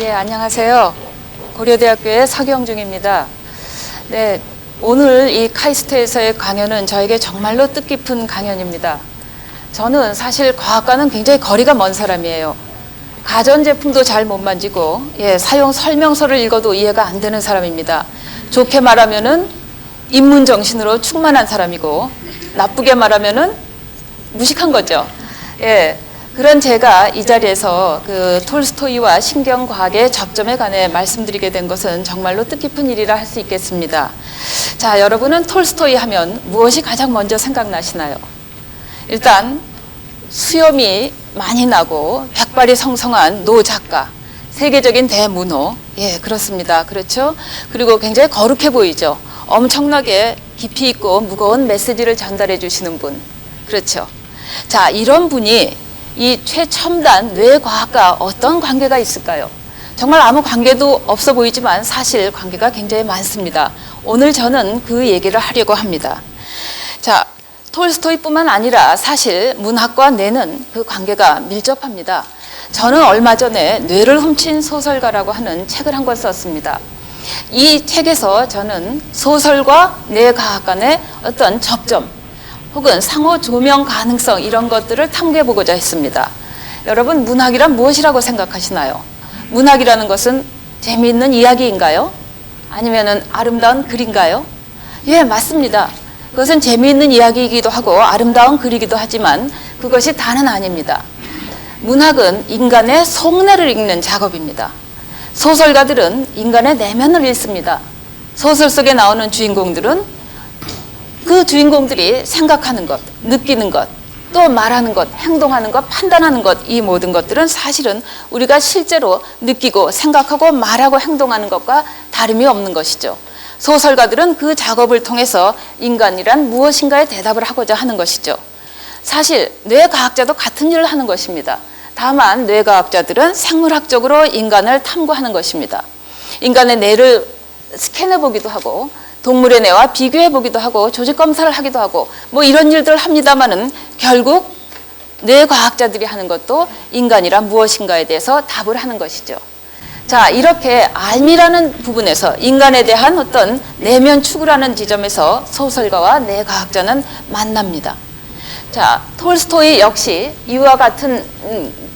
예, 안녕하세요. 고려대학교의 서경중입니다. 네, 오늘 이 카이스트에서의 강연은 저에게 정말로 뜻깊은 강연입니다. 저는 사실 과학과는 굉장히 거리가 먼 사람이에요. 가전제품도 잘 못 만지고, 사용 설명서를 읽어도 이해가 안 되는 사람입니다. 좋게 말하면은 인문정신으로 충만한 사람이고, 나쁘게 말하면은 무식한 거죠. 그런 제가 이 자리에서 그 톨스토이와 신경과학의 접점에 관해 말씀드리게 된 것은 정말로 뜻깊은 일이라 할 수 있겠습니다. 자, 여러분은 톨스토이 하면 무엇이 가장 먼저 생각나시나요? 일단 수염이 많이 나고 백발이 성성한 노 작가, 세계적인 대문호. 그렇습니다. 그렇죠? 그리고 굉장히 거룩해 보이죠? 엄청나게 깊이 있고 무거운 메시지를 전달해 주시는 분. 그렇죠? 자, 이런 분이 이 최첨단 뇌과학과 어떤 관계가 있을까요? 정말 아무 관계도 없어 보이지만 사실 관계가 굉장히 많습니다. 오늘 저는 그 얘기를 하려고 합니다. 자, 톨스토이뿐만 아니라 사실 문학과 뇌는 그 관계가 밀접합니다. 저는 얼마 전에 뇌를 훔친 소설가라고 하는 책을 한 권 썼습니다. 이 책에서 저는 소설과 뇌과학 간의 어떤 접점, 혹은 상호 조명 가능성 이런 것들을 탐구해 보고자 했습니다. 여러분, 문학이란 무엇이라고 생각하시나요? 문학이라는 것은 재미있는 이야기인가요? 아니면은 아름다운 글인가요? 맞습니다. 그것은 재미있는 이야기이기도 하고 아름다운 글이기도 하지만 그것이 다는 아닙니다. 문학은 인간의 속내를 읽는 작업입니다. 소설가들은 인간의 내면을 읽습니다. 소설 속에 나오는 주인공들은 그 주인공들이 생각하는 것, 느끼는 것, 또 말하는 것, 행동하는 것, 판단하는 것, 이 모든 것들은 사실은 우리가 실제로 느끼고 생각하고 말하고 행동하는 것과 다름이 없는 것이죠. 소설가들은 그 작업을 통해서 인간이란 무엇인가에 대답을 하고자 하는 것이죠. 사실 뇌과학자도 같은 일을 하는 것입니다. 다만 뇌과학자들은 생물학적으로 인간을 탐구하는 것입니다. 인간의 뇌를 스캔해 보기도 하고 동물의 뇌와 비교해 보기도 하고 조직 검사를 하기도 하고 뭐 이런 일들을 합니다만은 결국 뇌과학자들이 하는 것도 인간이란 무엇인가에 대해서 답을 하는 것이죠. 자, 이렇게 알미라는 부분에서 인간에 대한 어떤 내면 추구라는 지점에서 소설가와 뇌과학자는 만납니다. 자, 톨스토이 역시 이와 같은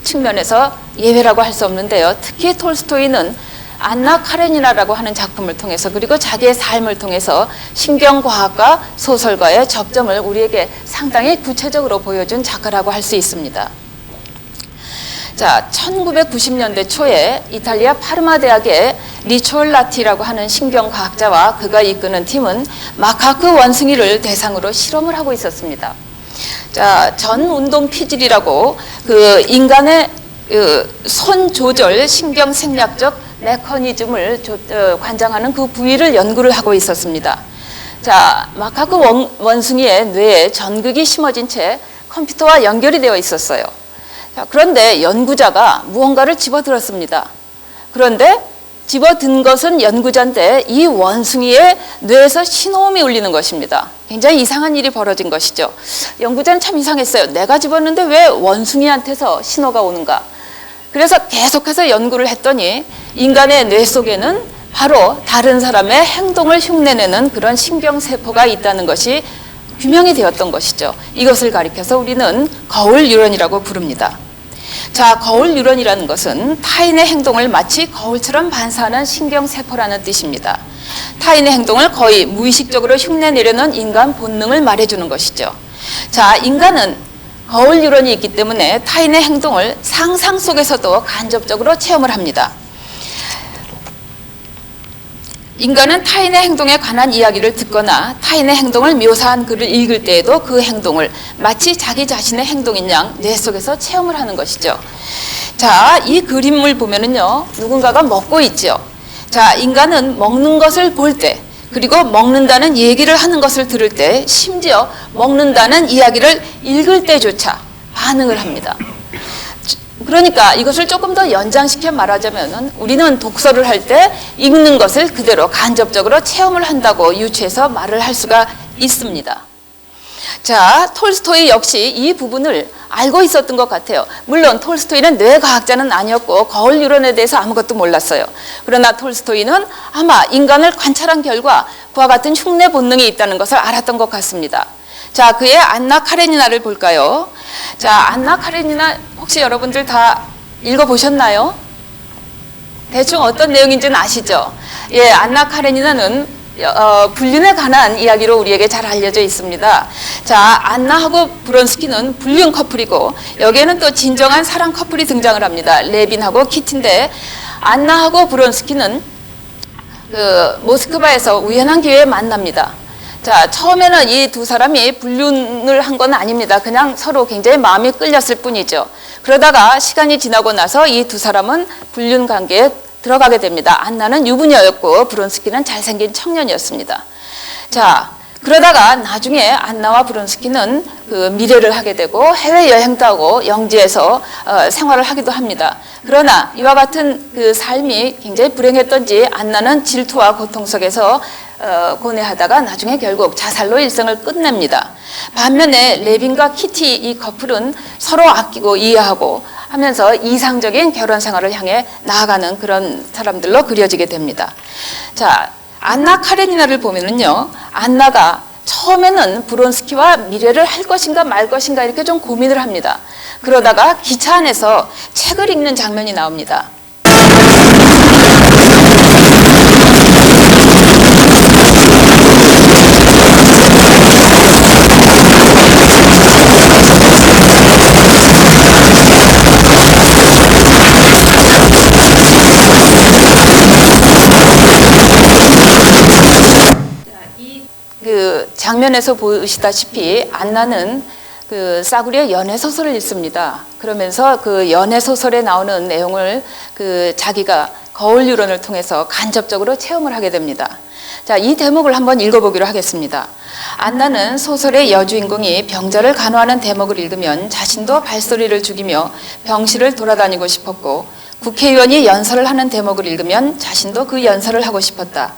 측면에서 예외라고 할 수 없는데요. 특히 톨스토이는 안나 카레니나라고 하는 작품을 통해서 그리고 자기의 삶을 통해서 신경과학과 소설과의 접점을 우리에게 상당히 구체적으로 보여준 작가라고 할 수 있습니다. 자, 1990년대 초에 이탈리아 파르마 대학의 리초올라티라고 하는 신경과학자와 그가 이끄는 팀은 마카크 원숭이를 대상으로 실험을 하고 있었습니다. 자, 전운동 피질이라고 그 인간의 손 조절 신경 생략적 메커니즘을 관장하는 그 부위를 연구를 하고 있었습니다. 자, 마카크 원숭이의 뇌에 전극이 심어진 채 컴퓨터와 연결이 되어 있었어요. 자, 그런데 연구자가 무언가를 집어들었습니다. 그런데 집어든 것은 연구자인데 이 원숭이의 뇌에서 신호음이 울리는 것입니다. 굉장히 이상한 일이 벌어진 것이죠. 연구자는 참 이상했어요. 내가 집었는데 왜 원숭이한테서 신호가 오는가? 그래서 계속해서 연구를 했더니 인간의 뇌 속에는 바로 다른 사람의 행동을 흉내내는 그런 신경세포가 있다는 것이 규명이 되었던 것이죠. 이것을 가리켜서 우리는 거울 뉴런이라고 부릅니다. 자, 거울 뉴런이라는 것은 타인의 행동을 마치 거울처럼 반사하는 신경세포라는 뜻입니다. 타인의 행동을 거의 무의식적으로 흉내내려는 인간 본능을 말해주는 것이죠. 자, 인간은 거울 뉴런이 있기 때문에 타인의 행동을 상상 속에서도 간접적으로 체험을 합니다. 인간은 타인의 행동에 관한 이야기를 듣거나 타인의 행동을 묘사한 글을 읽을 때에도 그 행동을 마치 자기 자신의 행동인 양 뇌 속에서 체험을 하는 것이죠. 자, 이 그림을 보면은요, 누군가가 먹고 있죠. 자, 인간은 먹는 것을 볼 때, 그리고 먹는다는 얘기를 하는 것을 들을 때, 심지어 먹는다는 이야기를 읽을 때조차 반응을 합니다. 그러니까 이것을 조금 더 연장시켜 말하자면 우리는 독서를 할 때 읽는 것을 그대로 간접적으로 체험을 한다고 유추해서 말을 할 수가 있습니다. 자, 톨스토이 역시 이 부분을 알고 있었던 것 같아요. 물론 톨스토이는 뇌과학자는 아니었고 거울 유런에 대해서 아무것도 몰랐어요. 그러나 톨스토이는 아마 인간을 관찰한 결과 그와 같은 흉내 본능이 있다는 것을 알았던 것 같습니다. 자, 그의 안나 카레니나를 볼까요? 자, 안나 카레니나 혹시 여러분들 다 읽어보셨나요? 대충 어떤 내용인지는 아시죠? 예, 안나 카레니나는 불륜에 관한 이야기로 우리에게 잘 알려져 있습니다. 자, 안나하고 브론스키는 불륜 커플이고 여기에는 또 진정한 사랑 커플이 등장을 합니다. 레빈하고 키티인데 안나하고 브론스키는 모스크바에서 우연한 기회에 만납니다. 자, 처음에는 이 두 사람이 불륜을 한 건 아닙니다. 그냥 서로 굉장히 마음이 끌렸을 뿐이죠. 그러다가 시간이 지나고 나서 이 두 사람은 불륜 관계에 들어가게 됩니다. 안나는 유부녀였고 브론스키는 잘생긴 청년이었습니다. 자, 그러다가 나중에 안나와 브론스키는 그 미래를 하게 되고 해외여행도 하고 영지에서 생활을 하기도 합니다. 그러나 이와 같은 그 삶이 굉장히 불행했던지 안나는 질투와 고통 속에서 고뇌하다가 나중에 결국 자살로 일생을 끝냅니다. 반면에 레빈과 키티 이 커플은 서로 아끼고 이해하고 하면서 이상적인 결혼 생활을 향해 나아가는 그런 사람들로 그려지게 됩니다. 자, 안나 카레니나를 보면은요, 안나가 처음에는 브론스키와 미래를 할 것인가 말 것인가 이렇게 좀 고민을 합니다. 그러다가 기차 안에서 책을 읽는 장면이 나옵니다. 그 장면에서 보시다시피 안나는 그 싸구려의 연애 소설을 읽습니다. 그러면서 그 연애 소설에 나오는 내용을 그 자기가 거울 유런을 통해서 간접적으로 체험을 하게 됩니다. 자, 이 대목을 한번 읽어보기로 하겠습니다. 안나는 소설의 여주인공이 병자를 간호하는 대목을 읽으면 자신도 발소리를 죽이며 병실을 돌아다니고 싶었고, 국회의원이 연설을 하는 대목을 읽으면 자신도 그 연설을 하고 싶었다.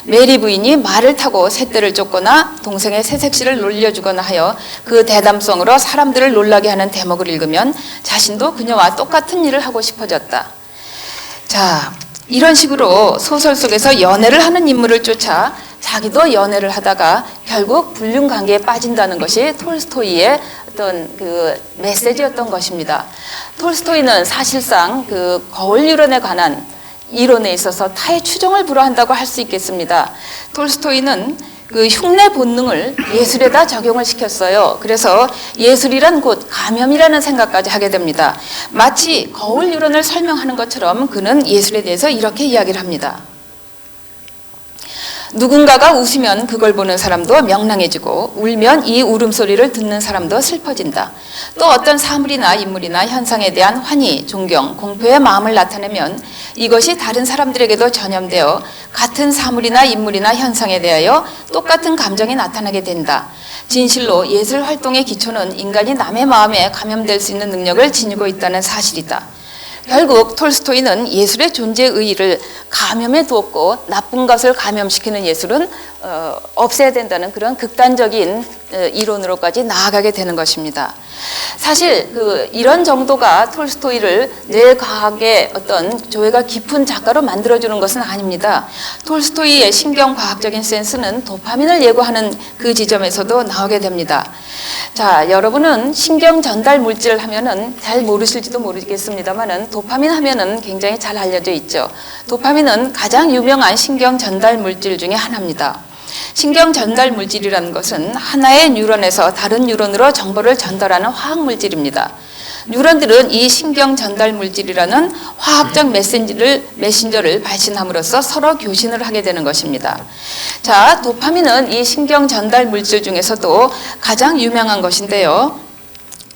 메리 부인이 말을 타고 새떼를 쫓거나 동생의 새색시를 놀려주거나 하여 그 대담성으로 사람들을 놀라게 하는 대목을 읽으면 자신도 그녀와 똑같은 일을 하고 싶어졌다. 자, 이런 식으로 소설 속에서 연애를 하는 인물을 쫓아 자기도 연애를 하다가 결국 불륜 관계에 빠진다는 것이 톨스토이의 어떤 그 메시지였던 것입니다. 톨스토이는 사실상 그 거울 유런에 관한 이론에 있어서 타의 추종을 불허한다고 할 수 있겠습니다. 톨스토이는 그 흉내 본능을 예술에다 적용을 시켰어요. 그래서 예술이란 곧 감염이라는 생각까지 하게 됩니다. 마치 거울 유런을 설명하는 것처럼 그는 예술에 대해서 이렇게 이야기를 합니다. 누군가가 웃으면 그걸 보는 사람도 명랑해지고 울면 이 울음소리를 듣는 사람도 슬퍼진다. 또 어떤 사물이나 인물이나 현상에 대한 환희, 존경, 공포의 마음을 나타내면 이것이 다른 사람들에게도 전염되어 같은 사물이나 인물이나 현상에 대하여 똑같은 감정이 나타나게 된다. 진실로 예술 활동의 기초는 인간이 남의 마음에 감염될 수 있는 능력을 지니고 있다는 사실이다. 결국 톨스토이는 예술의 존재의 의의를 감염해 두었고 나쁜 것을 감염시키는 예술은 없애야 된다는 그런 극단적인 이론으로까지 나아가게 되는 것입니다. 사실 이런 정도가 톨스토이를 뇌과학의 어떤 조예가 깊은 작가로 만들어주는 것은 아닙니다. 톨스토이의 신경과학적인 센스는 도파민을 예고하는 그 지점에서도 나오게 됩니다. 자, 여러분은 신경 전달 물질 하면은 잘 모르실지도 모르겠습니다만은 도파민 하면은 굉장히 잘 알려져 있죠. 도파민은 가장 유명한 신경 전달 물질 중에 하나입니다. 신경 전달 물질이라는 것은 하나의 뉴런에서 다른 뉴런으로 정보를 전달하는 화학 물질입니다. 뉴런들은 이 신경 전달 물질이라는 화학적 메신저를 발신함으로써 서로 교신을 하게 되는 것입니다. 자, 도파민은 이 신경 전달 물질 중에서도 가장 유명한 것인데요.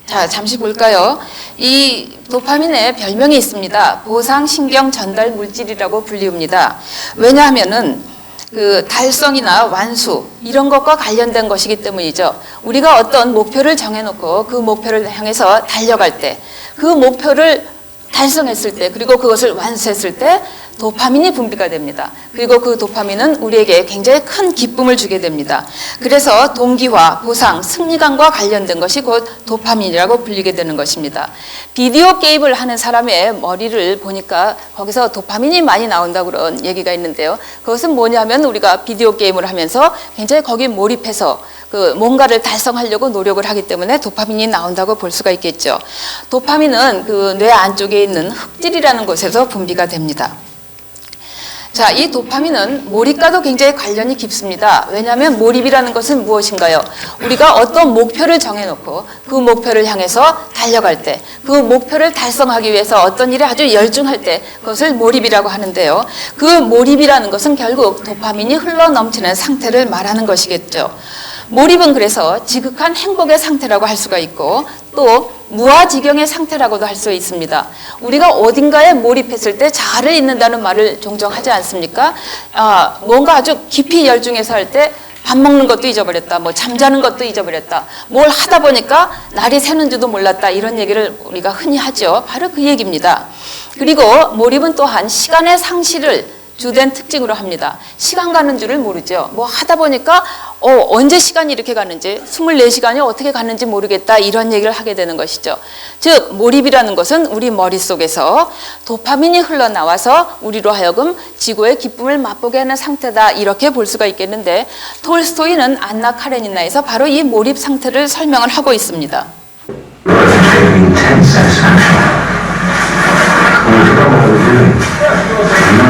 자, 잠시 볼까요? 이 도파민의 별명이 있습니다. 보상신경 전달 물질이라고 불리웁니다. 왜냐하면은 그 달성이나 완수 이런 것과 관련된 것이기 때문이죠. 우리가 어떤 목표를 정해놓고 그 목표를 향해서 달려갈 때 그 목표를 달성했을 때 그리고 그것을 완수했을 때 도파민이 분비가 됩니다. 그리고 그 도파민은 우리에게 굉장히 큰 기쁨을 주게 됩니다. 그래서 동기화, 보상, 승리감과 관련된 것이 곧 도파민이라고 불리게 되는 것입니다. 비디오 게임을 하는 사람의 머리를 보니까 거기서 도파민이 많이 나온다고 그런 얘기가 있는데요. 그것은 뭐냐면 우리가 비디오 게임을 하면서 굉장히 거기에 몰입해서 그 뭔가를 달성하려고 노력을 하기 때문에 도파민이 나온다고 볼 수가 있겠죠. 도파민은 그 뇌 안쪽에 있는 흑질이라는 곳에서 분비가 됩니다. 자, 이 도파민은 몰입과도 굉장히 관련이 깊습니다. 왜냐하면 몰입이라는 것은 무엇인가요? 우리가 어떤 목표를 정해놓고 그 목표를 향해서 달려갈 때, 그 목표를 달성하기 위해서 어떤 일에 아주 열중할 때 그것을 몰입이라고 하는데요. 그 몰입이라는 것은 결국 도파민이 흘러넘치는 상태를 말하는 것이겠죠. 몰입은 그래서 지극한 행복의 상태라고 할 수가 있고 또 무아지경의 상태라고도 할 수 있습니다. 우리가 어딘가에 몰입했을 때 자아를 잊는다는 말을 종종 하지 않습니까? 뭔가 아주 깊이 열중해서 할 때 밥 먹는 것도 잊어버렸다, 뭐 잠자는 것도 잊어버렸다, 뭘 하다 보니까 날이 새는지도 몰랐다, 이런 얘기를 우리가 흔히 하죠. 바로 그 얘기입니다. 그리고 몰입은 또한 시간의 상실을 주된 특징으로 합니다. 시간 가는 줄을 모르죠. 뭐 하다 보니까 언제 시간이 이렇게 가는지, 24시간이 어떻게 가는지 모르겠다, 이런 얘기를 하게 되는 것이죠. 즉 몰입이라는 것은 우리 머릿속에서 도파민이 흘러나와서 우리로 하여금 지구의 기쁨을 맛보게 하는 상태다, 이렇게 볼 수가 있겠는데 톨스토이는 안나 카레니나에서 바로 이 몰입 상태를 설명을 하고 있습니다.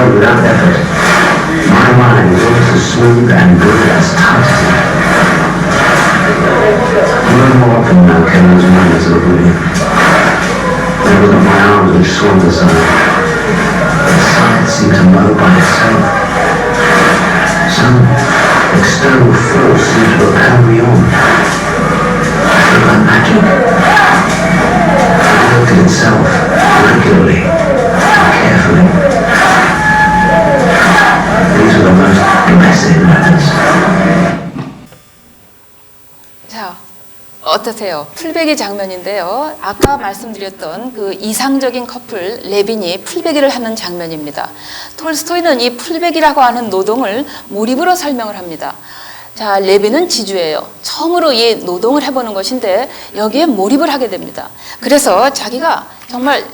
Without effort, my mind is always as smooth and good as tight. More and more often now came those moments of oblivion. It wasn't my arms which swung the sun. The sun seemed to mow by itself. Some external force seemed to propel me on. It was like magic. It worked itself regularly, carefully. These are the most blessed moments. 자, 어떠세요? 풀베기 장면인데요. 아까 말씀드렸던 그 이상적인 커플 레빈이 풀베기를 하는 장면입니다. 톨스토이는 이 풀베기라고 하는 노동을 몰입으로 설명을 합니다. 자, 레빈은 지주예요. 처음으로 이 노동을 해보는 것인데 여기에 몰입을 하게 됩니다. 그래서 자기가 정말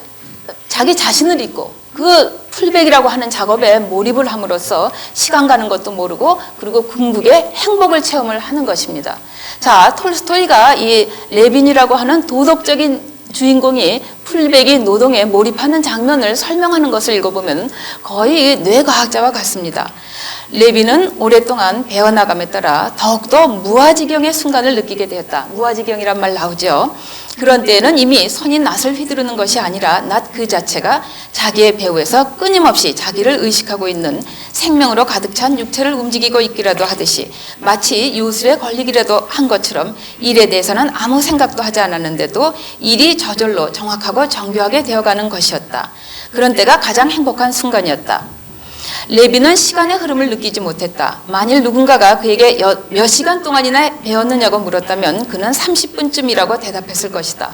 자기 자신을 잊고 그 풀백이라고 하는 작업에 몰입을 함으로써 시간 가는 것도 모르고 그리고 궁극의 행복을 체험을 하는 것입니다. 자, 톨스토이가 이 레빈이라고 하는 도덕적인 주인공이 풀백이 노동에 몰입하는 장면을 설명하는 것을 읽어보면 거의 뇌과학자와 같습니다. 레빈은 오랫동안 배워나감에 따라 더욱더 무아지경의 순간을 느끼게 되었다. 무아지경이란 말 나오죠. 그런 때에는 이미 손이 낫을 휘두르는 것이 아니라 낫 그 자체가 자기의 배후에서 끊임없이 자기를 의식하고 있는 생명으로 가득 찬 육체를 움직이고 있기라도 하듯이 마치 유술에 걸리기라도 한 것처럼 일에 대해서는 아무 생각도 하지 않았는데도 일이 저절로 정확하고 정교하게 되어가는 것이었다. 그런 때가 가장 행복한 순간이었다. 레빈은 시간의 흐름을 느끼지 못했다. 만일 누군가가 그에게 몇 시간 동안이나 배웠느냐고 물었다면 그는 30분쯤이라고 대답했을 것이다.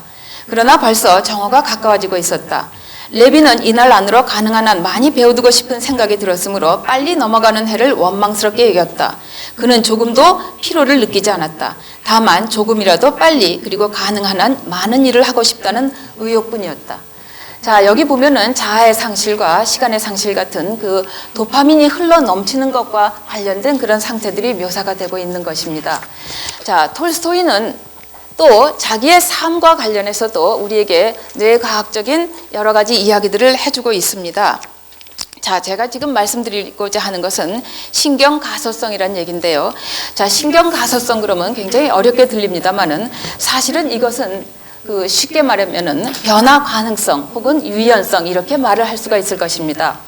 그러나 벌써 정오가 가까워지고 있었다. 레빈은 이날 안으로 가능한 한 많이 배워두고 싶은 생각이 들었으므로 빨리 넘어가는 해를 원망스럽게 여겼다. 그는 조금도 피로를 느끼지 않았다. 다만 조금이라도 빨리 그리고 가능한 한 많은 일을 하고 싶다는 의욕뿐이었다. 자, 여기 보면은 자아의 상실과 시간의 상실 같은 그 도파민이 흘러 넘치는 것과 관련된 그런 상태들이 묘사가 되고 있는 것입니다. 자, 톨스토이는 또 자기의 삶과 관련해서도 우리에게 뇌과학적인 여러 가지 이야기들을 해주고 있습니다. 자, 제가 지금 말씀드리고자 하는 것은 신경가소성이라는 얘기인데요. 자, 신경가소성 그러면 굉장히 어렵게 들립니다만은 사실은 이것은 그 쉽게 말하면은 변화 가능성 혹은 유연성 이렇게 말을 할 수가 있을 것입니다.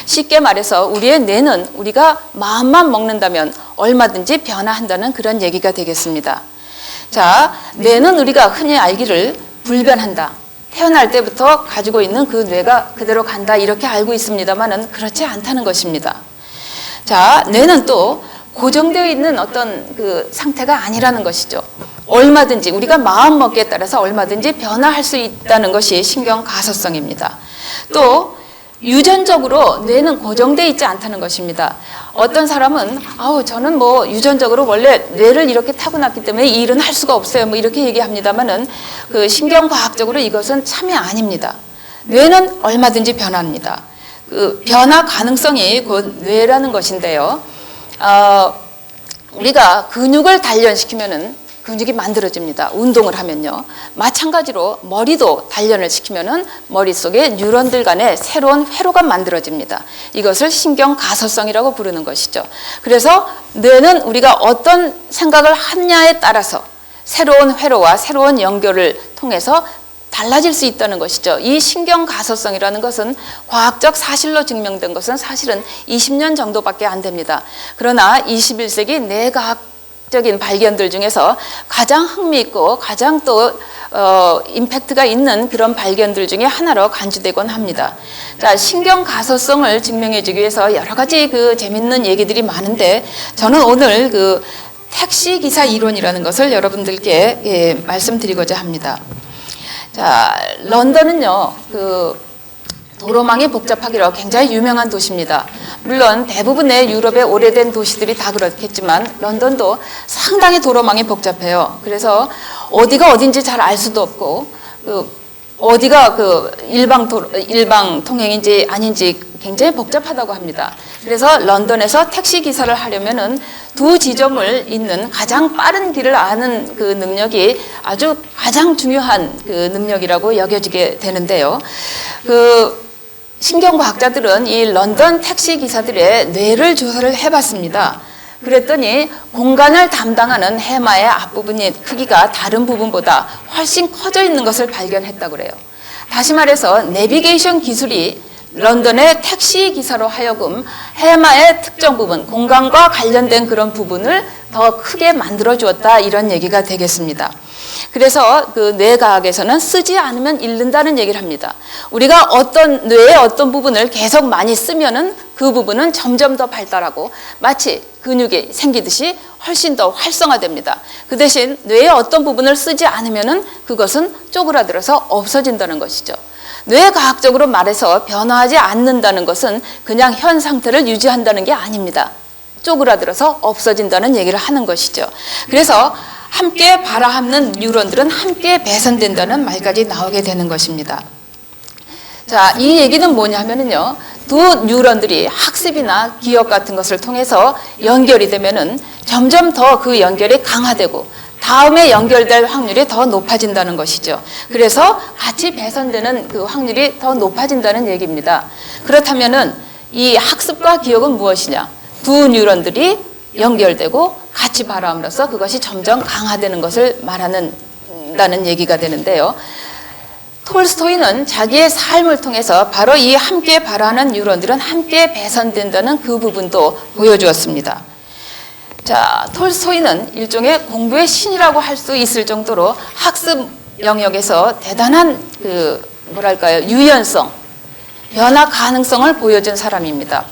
쉽게 말해서 우리의 뇌는 우리가 마음만 먹는다면 얼마든지 변화한다는 그런 얘기가 되겠습니다. 자, 뇌는 우리가 흔히 알기를 불변한다. 태어날 때부터 가지고 있는 그 뇌가 그대로 간다 이렇게 알고 있습니다만은 그렇지 않다는 것입니다. 자, 뇌는 또 고정되어 있는 어떤 그 상태가 아니라는 것이죠. 얼마든지 우리가 마음 먹기에 따라서 얼마든지 변화할 수 있다는 것이 신경가소성입니다. 또 유전적으로 뇌는 고정되어 있지 않다는 것입니다. 어떤 사람은 저는 뭐 유전적으로 원래 뇌를 이렇게 타고났기 때문에 이 일은 할 수가 없어요. 뭐 이렇게 얘기합니다만은 그 신경과학적으로 이것은 참이 아닙니다. 뇌는 얼마든지 변합니다. 그 변화 가능성이 곧 뇌라는 것인데요. 우리가 근육을 단련시키면은 근육이 만들어집니다. 운동을 하면요. 마찬가지로 머리도 단련을 시키면은 머릿속에 뉴런들 간에 새로운 회로가 만들어집니다. 이것을 신경가소성이라고 부르는 것이죠. 그래서 뇌는 우리가 어떤 생각을 하냐에 따라서 새로운 회로와 새로운 연결을 통해서 달라질 수 있다는 것이죠. 이 신경가소성이라는 것은 과학적 사실로 증명된 것은 사실은 20년 정도밖에 안 됩니다. 그러나 21세기 뇌과학적인 발견들 중에서 가장 흥미있고 가장 또 임팩트가 있는 그런 발견들 중에 하나로 간주되곤 합니다. 자, 신경가소성을 증명해주기 위해서 여러 가지 그 재밌는 얘기들이 많은데 저는 오늘 그 택시기사 이론이라는 것을 여러분들께 말씀드리고자 합니다. 자, 런던은요, 그 도로망이 복잡하기로 굉장히 유명한 도시입니다. 물론 대부분의 유럽의 오래된 도시들이 다 그렇겠지만 런던도 상당히 도로망이 복잡해요. 그래서 어디가 어딘지 잘 알 수도 없고 어디가 그 일방 통행인지 아닌지 굉장히 복잡하다고 합니다. 그래서 런던에서 택시 기사를 하려면은 두 지점을 잇는 가장 빠른 길을 아는 그 능력이 아주 가장 중요한 그 능력이라고 여겨지게 되는데요. 그 신경과학자들은 이 런던 택시 기사들의 뇌를 조사를 해봤습니다. 그랬더니 공간을 담당하는 해마의 앞부분의 크기가 다른 부분보다 훨씬 커져 있는 것을 발견했다고 그래요. 다시 말해서 내비게이션 기술이 런던의 택시 기사로 하여금 해마의 특정 부분, 공간과 관련된 그런 부분을 더 크게 만들어 주었다, 이런 얘기가 되겠습니다. 그래서 그 뇌과학에서는 쓰지 않으면 잃는다는 얘기를 합니다. 우리가 뇌의 어떤 부분을 계속 많이 쓰면은 그 부분은 점점 더 발달하고 마치 근육이 생기듯이 훨씬 더 활성화됩니다. 그 대신 뇌의 어떤 부분을 쓰지 않으면은 그것은 쪼그라들어서 없어진다는 것이죠. 뇌과학적으로 말해서 변화하지 않는다는 것은 그냥 현 상태를 유지한다는 게 아닙니다. 쪼그라들어서 없어진다는 얘기를 하는 것이죠. 그래서 함께 발화하는 뉴런들은 함께 배선된다는 말까지 나오게 되는 것입니다. 자, 이 얘기는 뭐냐면요. 두 뉴런들이 학습이나 기억 같은 것을 통해서 연결이 되면은 점점 더 그 연결이 강화되고 다음에 연결될 확률이 더 높아진다는 것이죠. 그래서 같이 배선되는 그 확률이 더 높아진다는 얘기입니다. 그렇다면은 이 학습과 기억은 무엇이냐? 두 뉴런들이 연결되고 같이 발화함으로써 그것이 점점 강화되는 것을 말한다는 얘기가 되는데요. 톨스토이는 자기의 삶을 통해서 바로 이 함께 발화하는 뉴런들은 함께 배선된다는 그 부분도 보여주었습니다. 자, 톨스토이는 일종의 공부의 신이라고 할 수 있을 정도로 학습 영역에서 대단한 유연성, 변화 가능성을 보여준 사람입니다.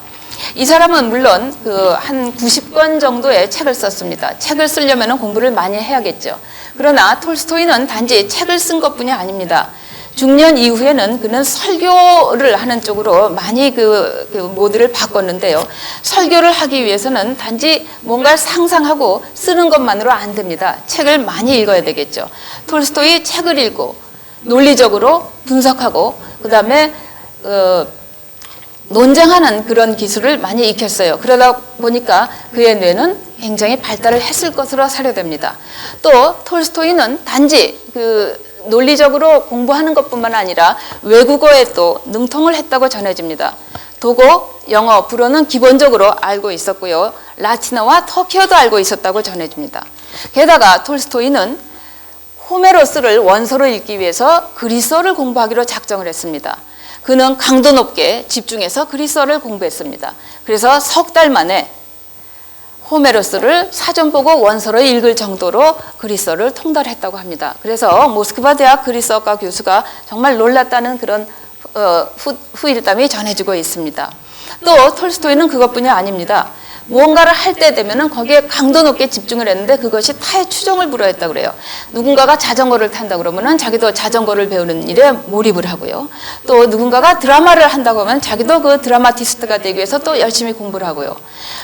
이 사람은 물론 한 90권 정도의 책을 썼습니다. 책을 쓰려면 공부를 많이 해야겠죠. 그러나 톨스토이는 단지 책을 쓴 것뿐이 아닙니다. 중년 이후에는 그는 설교를 하는 쪽으로 많이 모드를 바꿨는데요. 설교를 하기 위해서는 단지 뭔가를 상상하고 쓰는 것만으로 안 됩니다. 책을 많이 읽어야 되겠죠. 톨스토이 책을 읽고 논리적으로 분석하고 그 다음에 논쟁하는 그런 기술을 많이 익혔어요. 그러다 보니까 그의 뇌는 굉장히 발달을 했을 것으로 사료됩니다. 또 톨스토이는 단지 논리적으로 공부하는 것뿐만 아니라 외국어에 또 능통을 했다고 전해집니다. 독어, 영어, 불어는 기본적으로 알고 있었고요. 라틴어와 터키어도 알고 있었다고 전해집니다. 게다가 톨스토이는 호메로스를 원서로 읽기 위해서 그리스어를 공부하기로 작정을 했습니다. 그는 강도 높게 집중해서 그리스어를 공부했습니다. 그래서 석 달 만에 호메로스를 사전 보고 원서로 읽을 정도로 그리스어를 통달했다고 합니다. 그래서 모스크바 대학 그리스어과 교수가 정말 놀랐다는 그런 후일담이 전해지고 있습니다. 또 톨스토이는 그것뿐이 아닙니다. 무언가를 할 때 되면은 거기에 강도 높게 집중을 했는데 그것이 타의 추종을 불허했다고 그래요. 누군가가 자전거를 탄다 그러면은 자기도 자전거를 배우는 일에 몰입을 하고요. 또 누군가가 드라마를 한다고 하면 자기도 그 드라마티스트가 되기 위해서 또 열심히 공부를 하고요.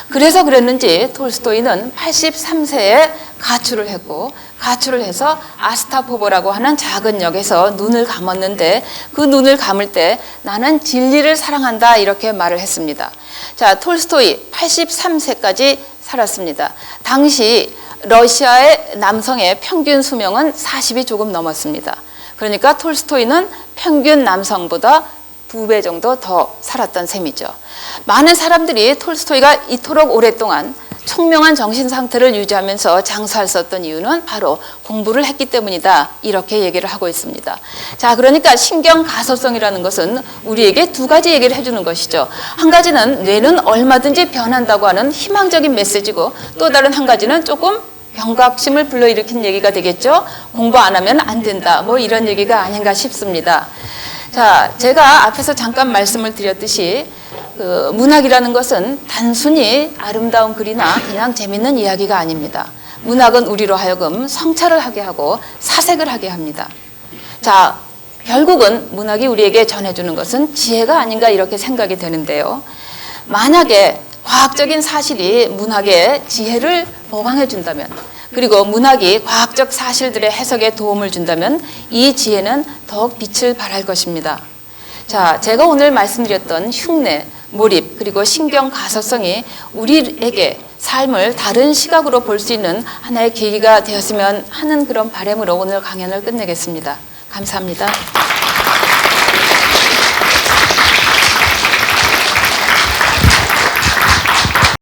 그래서 그랬는지 톨스토이는 83세에 가출을 했고, 가출을 해서 아스타포보라고 하는 작은 역에서 눈을 감았는데, 그 눈을 감을 때 나는 진리를 사랑한다 이렇게 말을 했습니다. 자, 톨스토이 83세까지 살았습니다. 당시 러시아의 남성의 평균 수명은 40이 조금 넘었습니다. 그러니까 톨스토이는 평균 남성보다 2배 정도 더 살았던 셈이죠. 많은 사람들이 톨스토이가 이토록 오랫동안 총명한 정신 상태를 유지하면서 장수할 수 있었던 이유는 바로 공부를 했기 때문이다 이렇게 얘기를 하고 있습니다. 자, 그러니까 신경 가소성이라는 것은 우리에게 두 가지 얘기를 해주는 것이죠. 한 가지는 뇌는 얼마든지 변한다고 하는 희망적인 메시지고, 또 다른 한 가지는 조금 경각심을 불러일으킨 얘기가 되겠죠. 공부 안 하면 안 된다, 뭐 이런 얘기가 아닌가 싶습니다. 자, 제가 앞에서 잠깐 말씀을 드렸듯이 그 문학이라는 것은 단순히 아름다운 글이나 그냥 재밌는 이야기가 아닙니다. 문학은 우리로 하여금 성찰을 하게 하고 사색을 하게 합니다. 자, 결국은 문학이 우리에게 전해주는 것은 지혜가 아닌가 이렇게 생각이 되는데요. 만약에 과학적인 사실이 문학의 지혜를 보강해 준다면, 그리고 문학이 과학적 사실들의 해석에 도움을 준다면 이 지혜는 더욱 빛을 발할 것입니다. 자, 제가 오늘 말씀드렸던 흉내, 몰입, 그리고 신경 가소성이 우리에게 삶을 다른 시각으로 볼 수 있는 하나의 계기가 되었으면 하는 그런 바람으로 오늘 강연을 끝내겠습니다. 감사합니다.